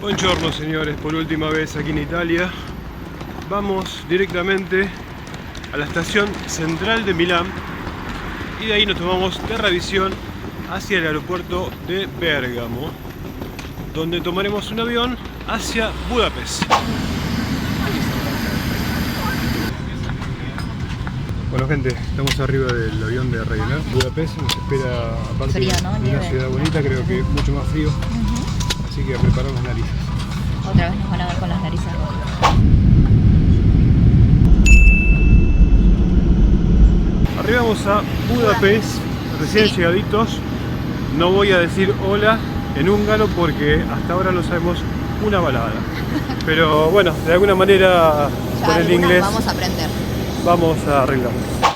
Buongiorno señores, por última vez aquí en Italia. Vamos directamente a la estación central de Milán y de ahí nos tomamos Terravisión hacia el aeropuerto de Bérgamo, donde tomaremos un avión hacia Budapest. Bueno gente, estamos arriba del avión de Ryanair. Budapest nos espera, aparte frío, ¿no? De una ciudad bonita, creo que mucho más frío. Así que a preparar las narices. Otra vez nos van a ver con las narices rojas. Arribamos a Budapest, recién llegaditos. No voy a decir hola en húngaro porque hasta ahora no sabemos una balada. Pero bueno, de alguna manera con el inglés vamos a aprender. Vamos a arreglar.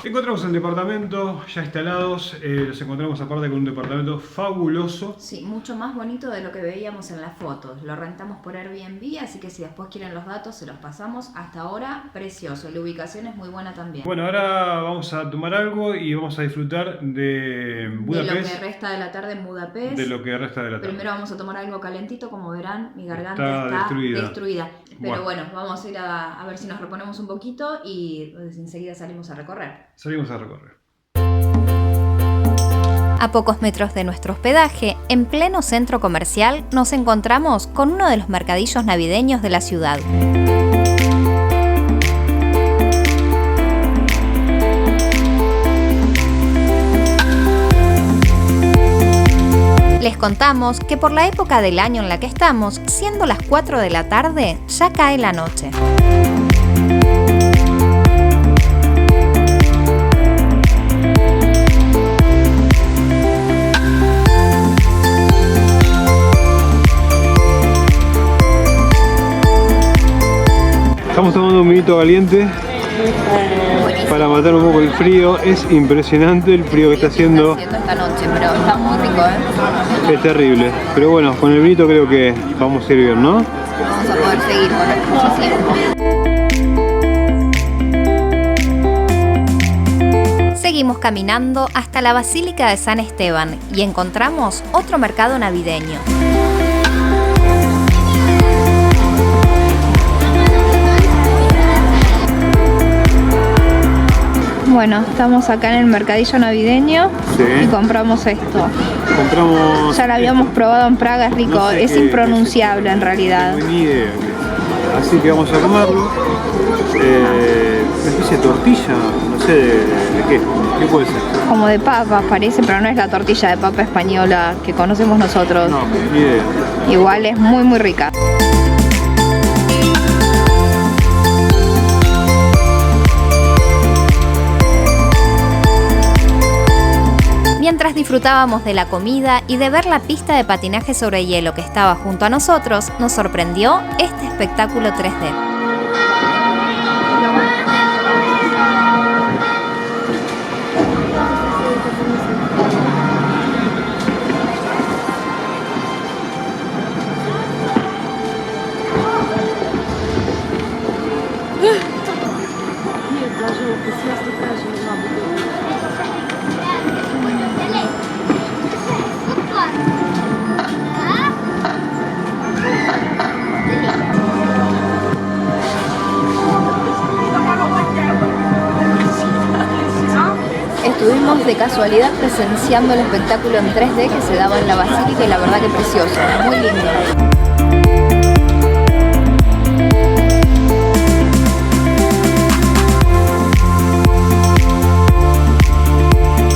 Encontramos el departamento ya instalados. Los encontramos aparte con un departamento fabuloso. Sí, mucho más bonito de lo que veíamos en las fotos. Lo rentamos por Airbnb, así que si después quieren los datos se los pasamos. Hasta ahora, precioso. La ubicación es muy buena también. Bueno, ahora vamos a tomar algo y vamos a disfrutar de Budapest. De lo que resta de la tarde en Budapest. De lo que resta de la tarde. Primero vamos a tomar algo calentito, como verán, mi garganta está destruida. Pero bueno, vamos a ir a ver si nos reponemos un poquito y enseguida salimos a recorrer. Salimos a recorrer. A pocos metros de nuestro hospedaje, en pleno centro comercial, nos encontramos con uno de los mercadillos navideños de la ciudad. Les contamos que por la época del año en la que estamos, siendo las 4 de la tarde, ya cae la noche. Estamos tomando un vinito caliente para matar un poco el frío. Es impresionante el frío que está haciendo esta noche, pero está muy rico, Es terrible, pero bueno, con el vinito creo que vamos a ir bien, ¿no? Vamos a poder seguir por mucho tiempo. Seguimos caminando hasta la Basílica de San Esteban y encontramos otro mercado navideño. Bueno, estamos acá en el mercadillo navideño y compramos esto. Ya lo habíamos probado en Praga, es rico, es impronunciable en realidad. No hay ni idea. Así que vamos a comerlo. Una especie de tortilla, no sé de qué. ¿Qué puede ser? Como de papa parece, pero no es la tortilla de papa española que conocemos nosotros. No, ni idea. Igual es muy muy rica. Mientras disfrutábamos de la comida y de ver la pista de patinaje sobre hielo que estaba junto a nosotros, nos sorprendió este espectáculo 3D. Estuvimos de casualidad presenciando el espectáculo en 3D que se daba en la Basílica y la verdad que precioso, muy lindo.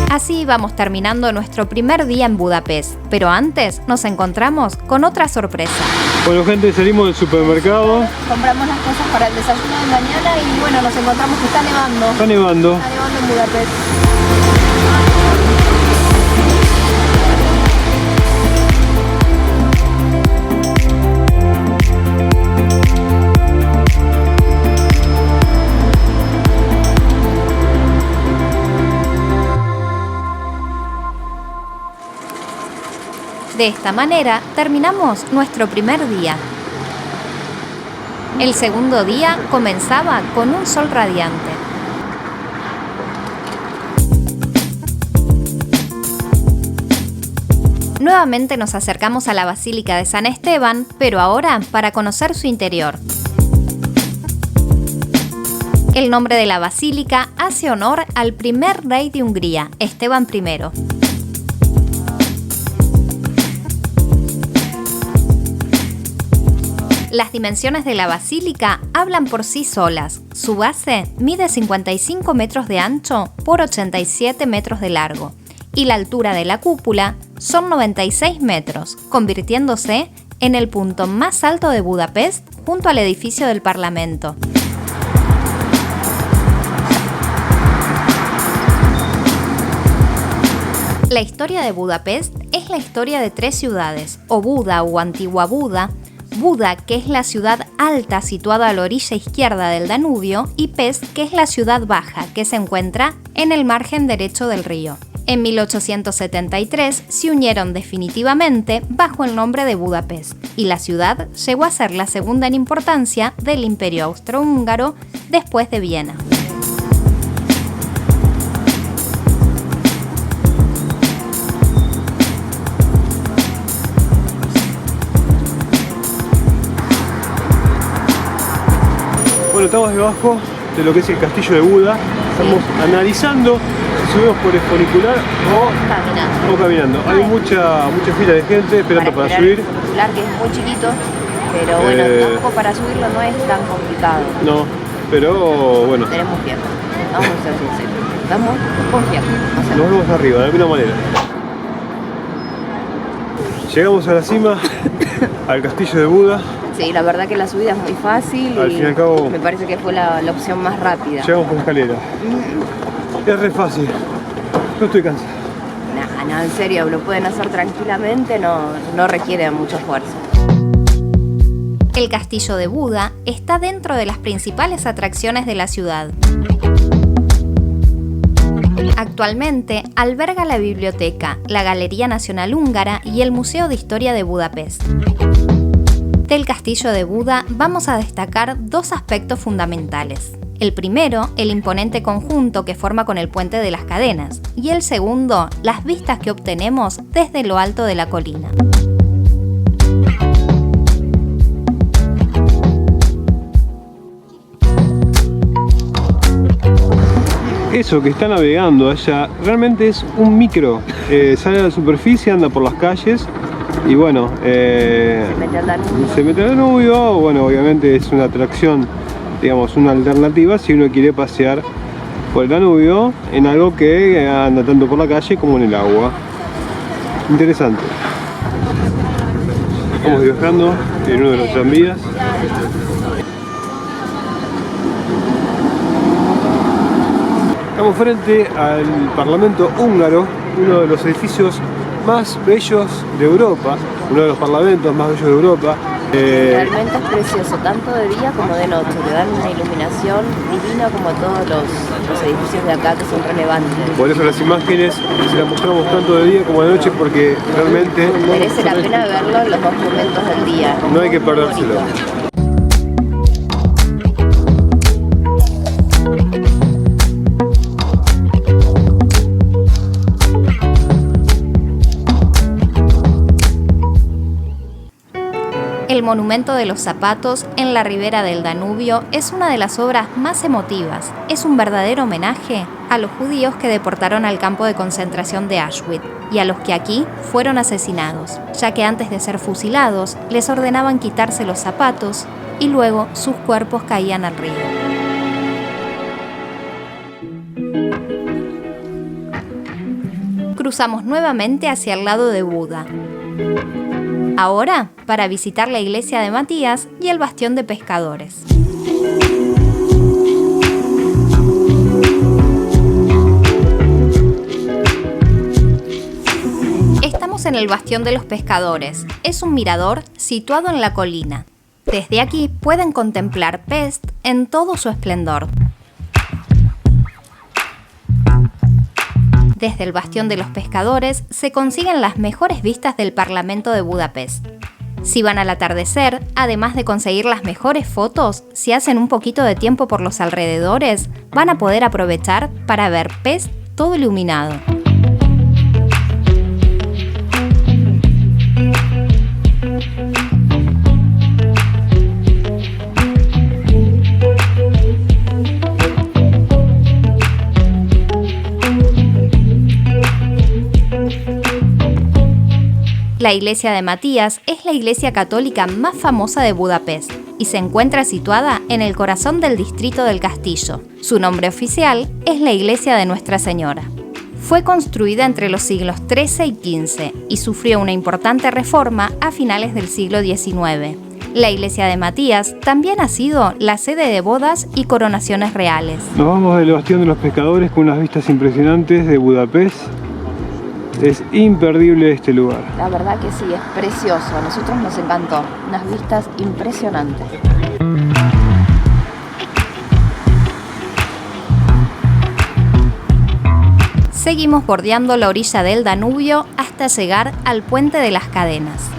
Así vamos terminando nuestro primer día en Budapest, pero antes nos encontramos con otra sorpresa. Bueno gente, salimos del supermercado. Compramos las cosas para el desayuno de mañana y bueno, nos encontramos que está nevando. Está nevando. Está nevando en Budapest. De esta manera terminamos nuestro primer día. El segundo día comenzaba con un sol radiante. Nuevamente nos acercamos a la Basílica de San Esteban, pero ahora para conocer su interior. El nombre de la basílica hace honor al primer rey de Hungría, Esteban I. Las dimensiones de la basílica hablan por sí solas. Su base mide 55 metros de ancho por 87 metros de largo y la altura de la cúpula son 96 metros, convirtiéndose en el punto más alto de Budapest junto al edificio del Parlamento. La historia de Budapest es la historia de 3 ciudades, o Buda o Antigua Buda, Buda, que es la ciudad alta situada a la orilla izquierda del Danubio, y Pest, que es la ciudad baja, que se encuentra en el margen derecho del río. En 1873 se unieron definitivamente bajo el nombre de Budapest, y la ciudad llegó a ser la segunda en importancia del Imperio Austrohúngaro después de Viena. Bueno, estamos debajo de lo que es el castillo de Buda. Estamos analizando si subimos por el funicular o caminando. Hay mucha fila de gente esperando para subir. El funicular, que es muy chiquito, pero bueno, tampoco para subirlo no es tan complicado. No, pero bueno. Tenemos tiempo, vamos a ser sinceros. Estamos confiando. Nos vemos arriba, de alguna manera. Llegamos a la cima, al castillo de Buda. Sí, la verdad que la subida es muy fácil al fin y al cabo, me parece que fue la opción más rápida. Llegamos por la escalera. Es re fácil. No estoy cansado. No, en serio, lo pueden hacer tranquilamente, no requiere mucho esfuerzo. El castillo de Buda está dentro de las principales atracciones de la ciudad. Actualmente alberga la biblioteca, la Galería Nacional Húngara y el Museo de Historia de Budapest. Del castillo de Buda vamos a destacar 2 aspectos fundamentales. El primero, el imponente conjunto que forma con el Puente de las Cadenas, y el segundo, las vistas que obtenemos desde lo alto de la colina. Eso que está navegando allá realmente es un micro. Sale a la superficie, anda por las calles y bueno, se mete al Danubio. Bueno, obviamente es una atracción, digamos, una alternativa si uno quiere pasear por el Danubio en algo que anda tanto por la calle como en el agua. Interesante. Estamos viajando en uno de los tranvías. Estamos frente al Parlamento húngaro, uno de los edificios más bellos de Europa, uno de los parlamentos más bellos de Europa. Realmente es precioso, tanto de día como de noche, te dan una iluminación divina como todos los edificios de acá que son relevantes. Por eso las imágenes se las mostramos tanto de día como de noche, porque realmente merece la pena verlo en los 2 momentos del día. No hay que perdérselo. El monumento de los zapatos en la ribera del Danubio es una de las obras más emotivas. Es un verdadero homenaje a los judíos que deportaron al campo de concentración de Auschwitz y a los que aquí fueron asesinados, ya que antes de ser fusilados les ordenaban quitarse los zapatos y luego sus cuerpos caían al río. Cruzamos nuevamente hacia el lado de Buda. Ahora, para visitar la iglesia de Matías y el bastión de pescadores. Estamos en el bastión de los pescadores. Es un mirador situado en la colina. Desde aquí pueden contemplar Pest en todo su esplendor. Desde el bastión de los pescadores se consiguen las mejores vistas del Parlamento de Budapest. Si van al atardecer, además de conseguir las mejores fotos, si hacen un poquito de tiempo por los alrededores, van a poder aprovechar para ver Pest todo iluminado. La iglesia de Matías es la iglesia católica más famosa de Budapest y se encuentra situada en el corazón del distrito del Castillo. Su nombre oficial es la iglesia de Nuestra Señora. Fue construida entre los siglos XIII y XV y sufrió una importante reforma a finales del siglo XIX. La iglesia de Matías también ha sido la sede de bodas y coronaciones reales. Nos vamos del Bastión de los Pescadores con unas vistas impresionantes de Budapest. Es imperdible este lugar. La verdad que sí, es precioso. A nosotros nos encantó. Unas vistas impresionantes. Seguimos bordeando la orilla del Danubio hasta llegar al Puente de las Cadenas.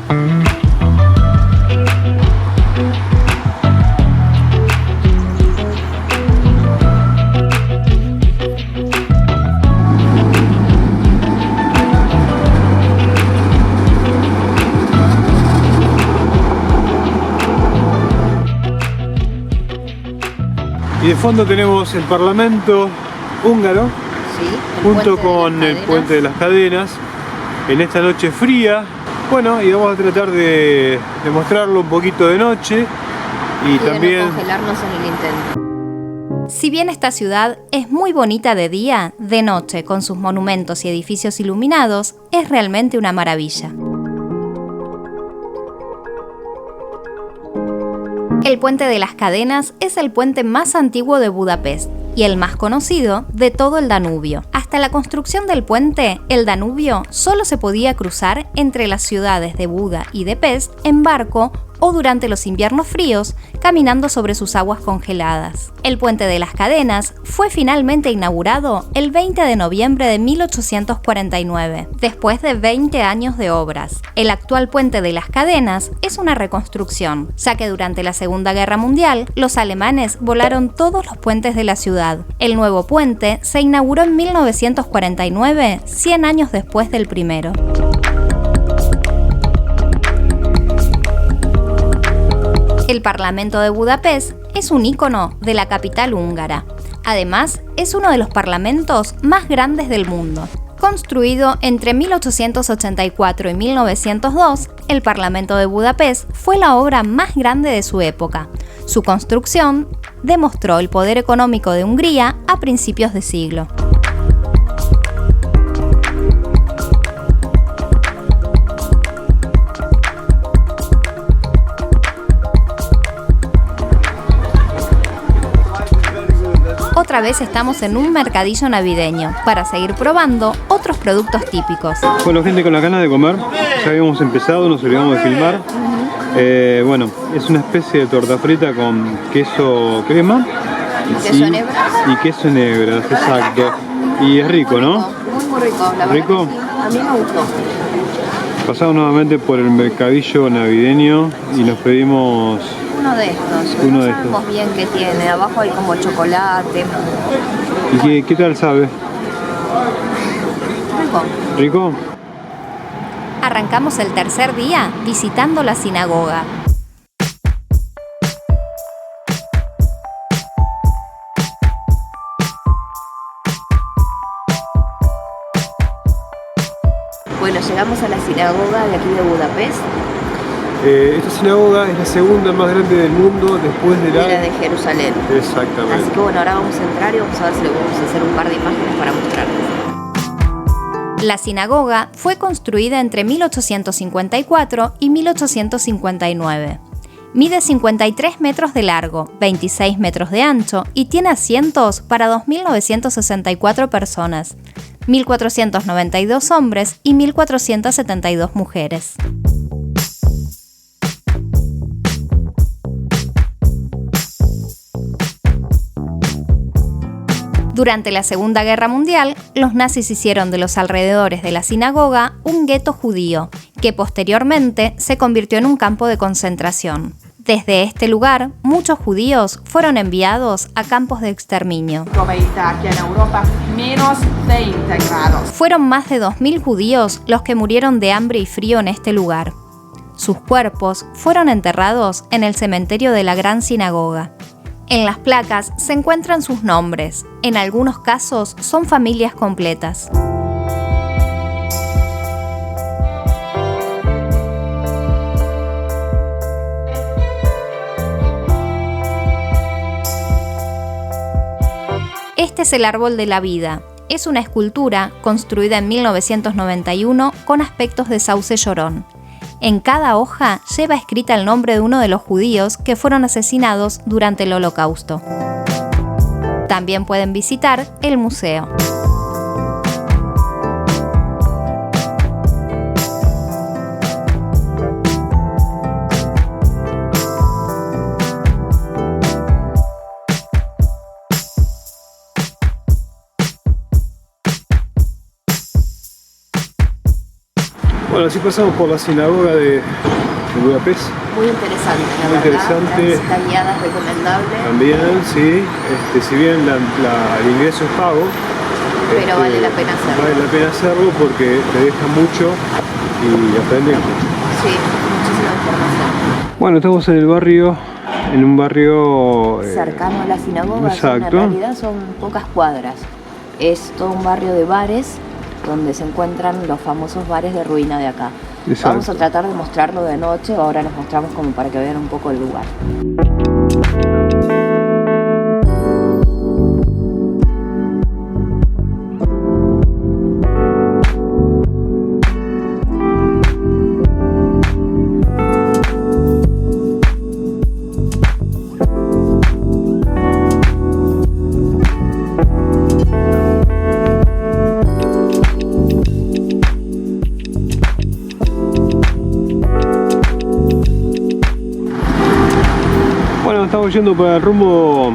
Y de fondo tenemos el Parlamento húngaro, Sí, junto con el Puente de las Cadenas, en esta noche fría. Bueno, y vamos a tratar de mostrarlo un poquito de noche y también de no congelarnos en el intento. Si bien esta ciudad es muy bonita de día, de noche, con sus monumentos y edificios iluminados, es realmente una maravilla. El Puente de las Cadenas es el puente más antiguo de Budapest y el más conocido de todo el Danubio. Hasta la construcción del puente, el Danubio solo se podía cruzar entre las ciudades de Buda y de Pest en barco o durante los inviernos fríos, caminando sobre sus aguas congeladas. El Puente de las Cadenas fue finalmente inaugurado el 20 de noviembre de 1849, después de 20 años de obras. El actual Puente de las Cadenas es una reconstrucción, ya que durante la Segunda Guerra Mundial, los alemanes volaron todos los puentes de la ciudad. El nuevo puente se inauguró en 1949, 100 años después del primero. El Parlamento de Budapest es un ícono de la capital húngara. Además, es uno de los parlamentos más grandes del mundo. Construido entre 1884 y 1902, el Parlamento de Budapest fue la obra más grande de su época. Su construcción demostró el poder económico de Hungría a principios de siglo. Otra vez estamos en un mercadillo navideño para seguir probando otros productos típicos. Bueno, gente, con la ganas de comer, ya habíamos empezado, nos olvidamos de filmar. Bueno, es una especie de torta frita con queso crema. Queso en hebras. Y queso en hebras, exacto. Y es rico, ¿no? Muy rico, la verdad. ¿Rico? Que sí. A mí me gustó. Pasamos nuevamente por el mercadillo navideño y nos pedimos uno de estos. Uno no de sabemos estos. bien qué tiene. Abajo hay como chocolate. ¿Y qué tal sabe? Rico. ¿Rico? Arrancamos el tercer día visitando la sinagoga. Bueno, llegamos a la sinagoga de aquí de Budapest. Esta sinagoga es la segunda más grande del mundo después de la de Jerusalén. Exactamente. Así que bueno, ahora vamos a entrar y vamos a ver si le podemos hacer un par de imágenes para mostrarles. La sinagoga fue construida entre 1854 y 1859. Mide 53 metros de largo, 26 metros de ancho y tiene asientos para 2.964 personas, 1.492 hombres y 1.472 mujeres. Durante la Segunda Guerra Mundial, los nazis hicieron de los alrededores de la sinagoga un gueto judío, que posteriormente se convirtió en un campo de concentración. Desde este lugar, muchos judíos fueron enviados a campos de exterminio. Fueron más de 2.000 judíos los que murieron de hambre y frío en este lugar. Sus cuerpos fueron enterrados en el cementerio de la Gran Sinagoga. En las placas se encuentran sus nombres. En algunos casos son familias completas. Este es el árbol de la vida. Es una escultura construida en 1991 con aspectos de sauce llorón. En cada hoja lleva escrita el nombre de uno de los judíos que fueron asesinados durante el Holocausto. También pueden visitar el museo. Bueno, así pasamos por la sinagoga de Budapest. Muy interesante, Muy interesante. Visita guiada recomendable. También, sí. Si bien el ingreso es pago, pero vale la pena hacerlo. Vale la pena hacerlo porque te deja mucho y aprendes mucho. Sí, muchísima información. Bueno, estamos en un barrio cercano a la sinagoga. Exacto. En realidad son pocas cuadras. Es todo un barrio de bares donde se encuentran los famosos bares de ruina de acá. Exacto. Vamos a tratar de mostrarlo de noche, ahora les mostramos como para que vean un poco el lugar. Estamos yendo para el rumbo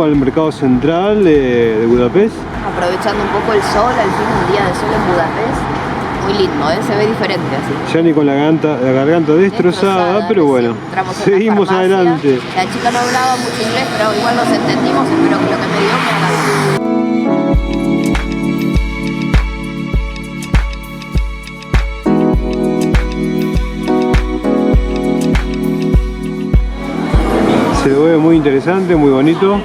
al mercado central de Budapest. Aprovechando un poco el sol, al fin un día de sol en Budapest. Muy lindo, se ve diferente así. Ya ni con la garganta destrozada, pero bueno, seguimos adelante. La chica no hablaba mucho inglés, pero igual nos entendimos, espero que lo que me dio me haga. Se ve muy interesante, muy bonito.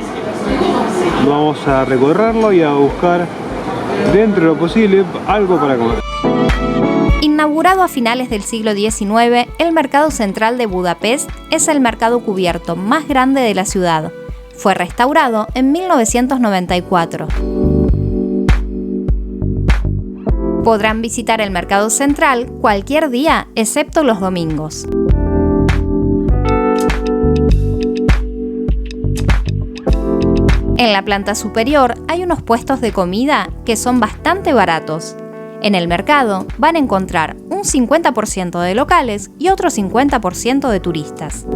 Vamos a recorrerlo y a buscar dentro de lo posible algo para comer. Inaugurado a finales del siglo XIX, el mercado central de Budapest es el mercado cubierto más grande de la ciudad. Fue restaurado en 1994. Podrán visitar el mercado central cualquier día, excepto los domingos. En la planta superior hay unos puestos de comida que son bastante baratos. En el mercado van a encontrar un 50% de locales y otro 50% de turistas.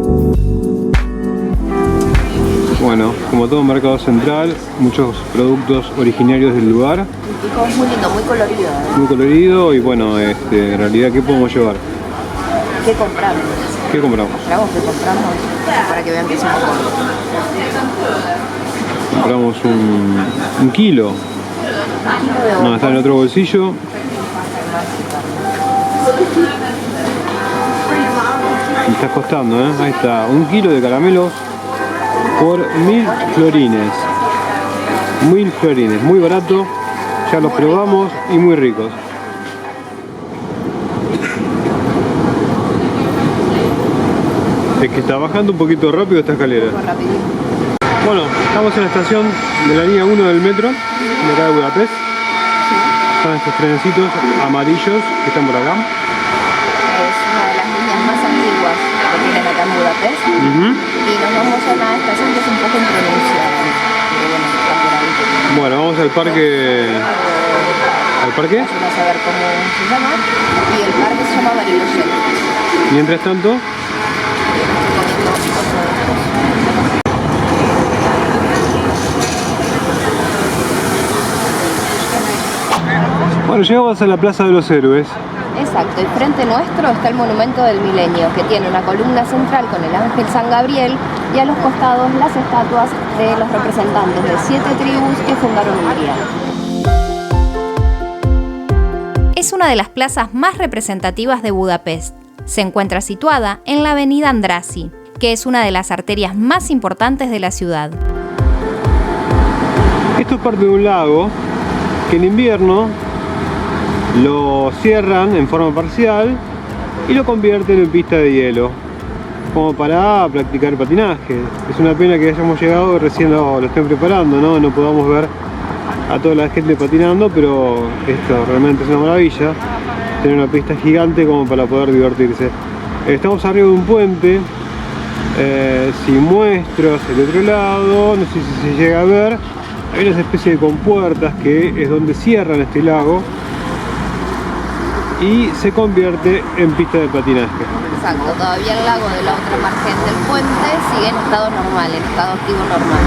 Bueno, como todo mercado central, muchos productos originarios del lugar. Es muy lindo, muy colorido. Muy colorido y bueno, en realidad, ¿qué podemos llevar? ¿Qué compramos? ¿Qué compramos? ¿Qué compramos? Para que vean que somos gordos. Compramos un kilo. No, está en otro bolsillo. Me está costando, ¿eh? Ahí está, 1 kilo de caramelos por 1000 florines. 1000 florines, muy barato. Ya los probamos y muy ricos. Es que está bajando un poquito rápido esta escalera. Bueno, estamos en la estación de la línea 1 del metro de acá de Budapest. Están estos trencitos amarillos que están por acá. Es una de las líneas más antiguas que tienen acá en Budapest. Y nos vamos a una estación que es un poco impronunciada. Pero bueno, está por ahí. Bueno, vamos al parque. ¿Al parque? Vamos a ver cómo se llama. Y el parque se llama Bariloche. Mientras tanto, bueno, llegamos a la Plaza de los Héroes. Exacto, y frente nuestro está el Monumento del Milenio, que tiene una columna central con el ángel San Gabriel y a los costados las estatuas de los representantes de 7 tribus que fundaron Hungría. Es una de las plazas más representativas de Budapest. Se encuentra situada en la avenida Andrássy, que es una de las arterias más importantes de la ciudad. Esto es parte de un lago que en invierno lo cierran en forma parcial y lo convierten en pista de hielo. como para practicar patinaje. Es una pena que hayamos llegado y recién lo estén preparando, ¿no? No podamos ver a toda la gente patinando, pero esto realmente es una maravilla, tener una pista gigante como para poder divertirse. Estamos arriba de un puente, si muestro hacia el otro lado, no sé si se llega a ver, hay una especie de compuertas que es donde cierran este lago y se convierte en pista de patinaje. Exacto, todavía el lago de la otra margen del puente sigue en estado normal, en estado activo normal.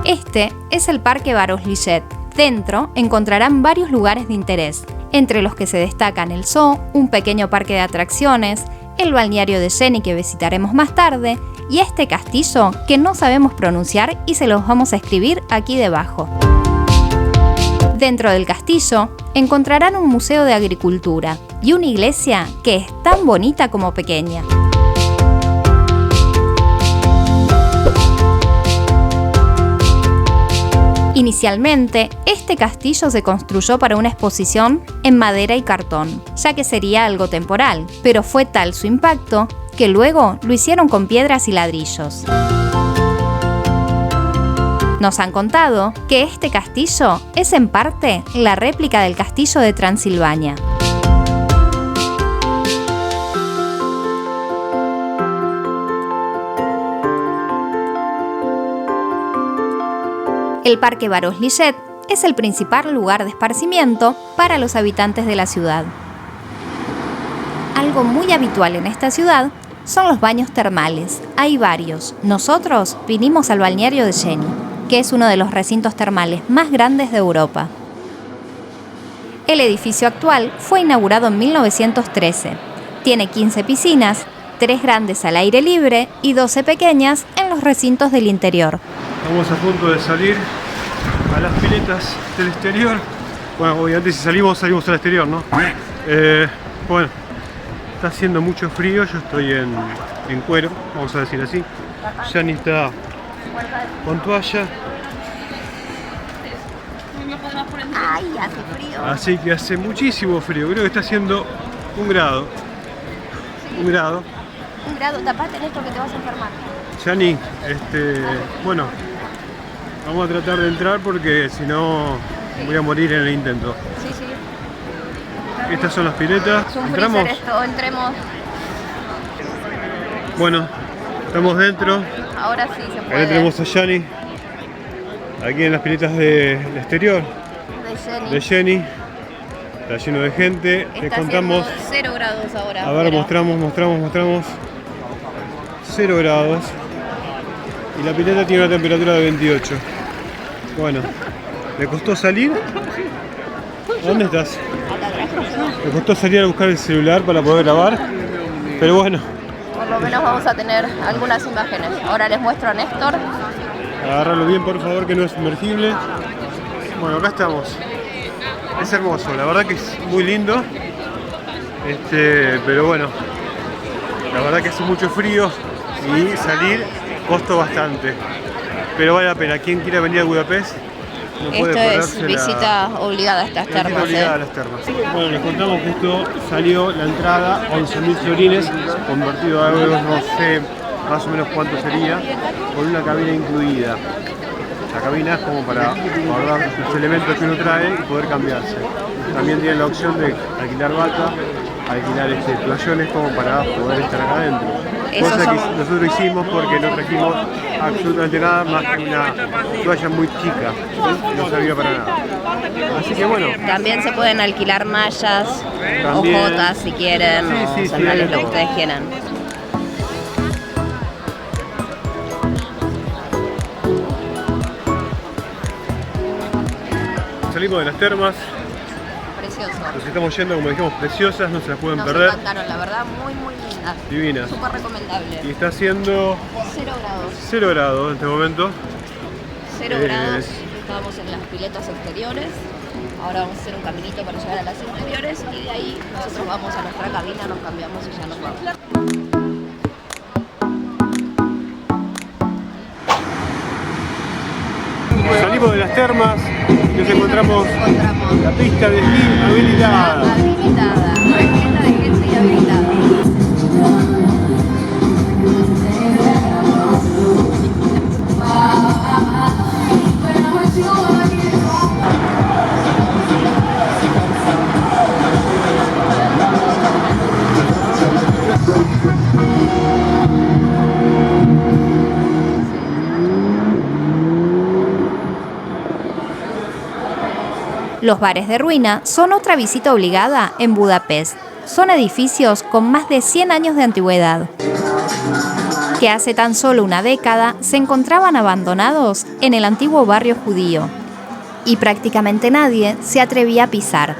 Este es el Parque Baros-Lillet. Dentro encontrarán varios lugares de interés, entre los que se destacan el zoo, un pequeño parque de atracciones, el balneario de Jenny que visitaremos más tarde, y este castillo que no sabemos pronunciar y se los vamos a escribir aquí debajo. Dentro del castillo encontrarán un museo de agricultura y una iglesia que es tan bonita como pequeña. Inicialmente, este castillo se construyó para una exposición en madera y cartón, ya que sería algo temporal, pero fue tal su impacto que luego lo hicieron con piedras y ladrillos. Nos han contado que este castillo es en parte la réplica del castillo de Transilvania. El Parque Baros-Lillet es el principal lugar de esparcimiento para los habitantes de la ciudad. Algo muy habitual en esta ciudad son los baños termales. Hay varios. Nosotros vinimos al balneario de Jenny, que es uno de los recintos termales más grandes de Europa. El edificio actual fue inaugurado en 1913. Tiene 15 piscinas, 3 grandes al aire libre y 12 pequeñas en los recintos del interior. Estamos a punto de salir a las piletas del exterior. Bueno, obviamente si salimos al exterior, ¿no? Bueno, está haciendo mucho frío, yo estoy en cuero, vamos a decir así. Yani está con toalla. ¡Ay, hace frío! Así que hace muchísimo frío, creo que está haciendo 1 grado. 1 grado. 1 grado, tapate en esto que te vas a enfermar. Yani, bueno, vamos a tratar de entrar porque si no voy a morir en el intento. Sí, sí. Estas son las piletas. Es un ¿Entramos? freezer esto, entremos. Bueno, estamos dentro. Ahora sí se puede. Ahí tenemos a Yani, aquí en las piletas del exterior, de Jenny. Está lleno de gente. Te contamos. 0 grados ahora. A ver, mostramos. 0 grados. Y la pileta tiene una temperatura de 28. Bueno, ¿le costó salir? ¿Dónde estás? Me costó salir a buscar el celular para poder grabar. Pero bueno. Por lo menos vamos a tener algunas imágenes. Ahora les muestro a Néstor. Agárralo bien, por favor, que no es sumergible. Bueno, acá estamos. Es hermoso, la verdad que es muy lindo. Pero bueno, la verdad que hace mucho frío y salir costó bastante. Pero vale la pena. Quien quiera venir a Budapest no puede perderse. Esto es visita obligada a estas termas. Visita obligada a las termas. Bueno, les contamos que esto salió la entrada 11.000 florines, convertido a euros, no sé más o menos cuánto sería, con una cabina incluida. La cabina es como para guardar los elementos que uno trae y poder cambiarse. También tienen la opción de alquilar bata, alquilar toallones como para poder estar acá adentro. Cosa que nosotros hicimos porque no trajimos absolutamente nada más que una toalla muy chica, no servía para nada. Así que bueno. También se pueden alquilar mallas, También. o jotas si quieren, Sí, o sandalias, lo que ustedes quieran. Salimos de las termas, Precioso. nos estamos yendo, como dijimos, preciosas, no se las pueden Nos perder. encantaron, la verdad, muy lindas. Divinas. Súper recomendable. Y está haciendo 0 grados. 0 grados en este momento. 0 grados. Estábamos en las piletas exteriores. Ahora vamos a hacer un caminito para llegar a las interiores y de ahí nosotros vamos a nuestra cabina, nos cambiamos y ya nos vamos. Salimos de las termas y nos encontramos la pista de esquí habilitada. Habilitada. Una pileta de gente habilitada. Los bares de ruina son otra visita obligada en Budapest. Son edificios con más de 100 años de antigüedad, que hace tan solo una década se encontraban abandonados en el antiguo barrio judío y prácticamente nadie se atrevía a pisar.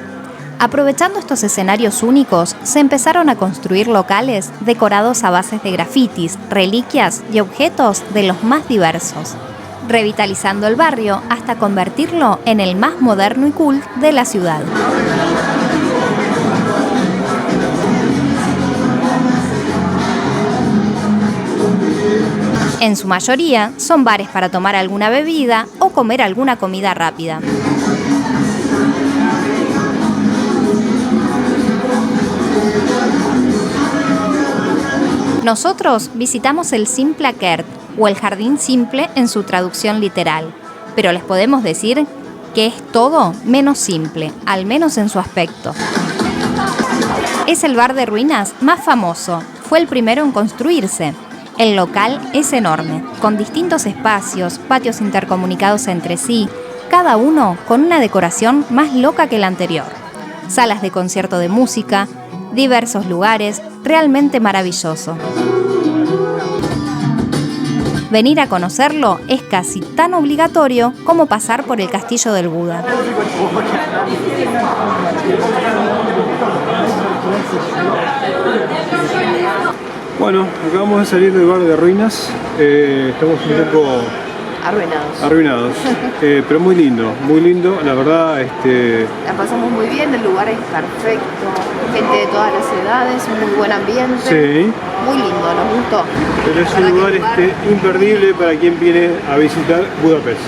Aprovechando estos escenarios únicos, se empezaron a construir locales decorados a bases de grafitis, reliquias y objetos de los más diversos, revitalizando el barrio hasta convertirlo en el más moderno y cool de la ciudad. En su mayoría son bares para tomar alguna bebida o comer alguna comida rápida. Nosotros visitamos el Simpla Kert, o el Jardín Simple en su traducción literal, pero les podemos decir que es todo menos simple, al menos en su aspecto. Es el bar de ruinas más famoso, fue el primero en construirse. El local es enorme, con distintos espacios, patios intercomunicados entre sí, cada uno con una decoración más loca que la anterior. Salas de concierto de música, diversos lugares, realmente maravilloso. Venir a conocerlo es casi tan obligatorio como pasar por el Castillo del Buda. Bueno, acabamos de salir del bar de ruinas, estamos un poco arruinados, pero muy lindo, la verdad. La pasamos muy bien, el lugar es perfecto, gente de todas las edades, un muy buen ambiente, sí. Muy lindo, nos gustó. Pero es un lugar imperdible para quien viene a visitar Budapest.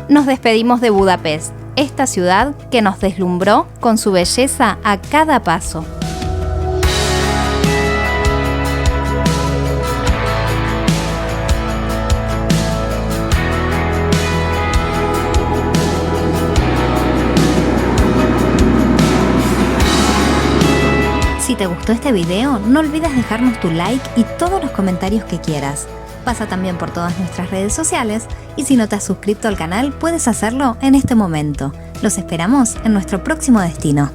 Nos despedimos de Budapest, esta ciudad que nos deslumbró con su belleza a cada paso. Si te gustó este video, no olvides dejarnos tu like y todos los comentarios que quieras. Pasa también por todas nuestras redes sociales y si no te has suscrito al canal, puedes hacerlo en este momento. Los esperamos en nuestro próximo destino.